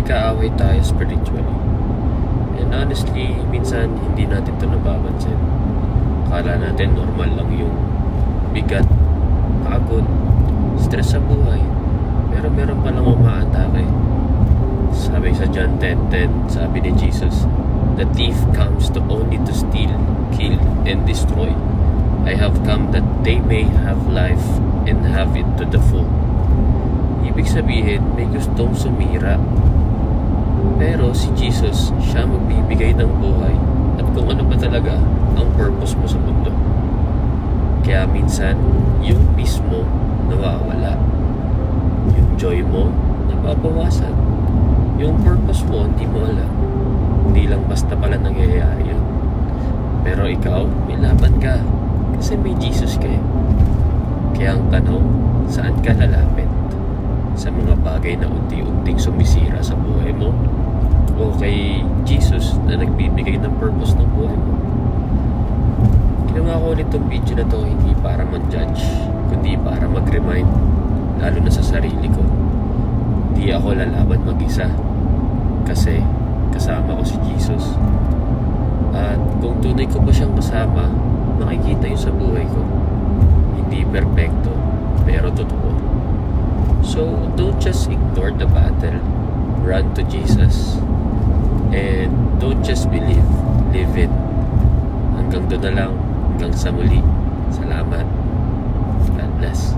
nagkaaway tayo spiritually. And honestly, minsan hindi natin ito napapansin. Akala natin normal lang yung bigat, pagod, stress sa buhay. Pero meron palang umaatake. Sabi sa John 10:10, sabi ni Jesus, "The thief comes to only to steal, kill, and destroy. I have come that they may have life and have it to the full." Ibig sabihin, may gustong sumira. Pero si Jesus, siya magbibigay ng buhay at kung ano ba talaga ang purpose mo sa mundo. Kaya minsan, yung peace mo nawawala. Yung joy mo nababawasan. Yung purpose mo, hindi mo alam. Hindi lang basta pala nangyayari yun. Pero ikaw, may laban ka. Kasi may Jesus kayo. Kaya ang tanong, saan ka lalapit? Sa mga bagay na unti-unting sumisira sa buhay mo? O kay Jesus na nagbibigay ng purpose ng buhay mo? Ginawa ko ulit itong video na to hindi para mag-judge, kundi para mag-remind, lalo na sa sarili ko. Hindi ako lalaban mag-isa. Kasi kasama ko si Jesus. At kung tunay ko pa siyang kasama, makikita yun sa buhay ko. Hindi perfecto, pero totoo. So, don't just ignore the battle. Run to Jesus. And don't just believe, live it. Hanggang doon na lang. Hanggang sa muli. Salamat. God bless.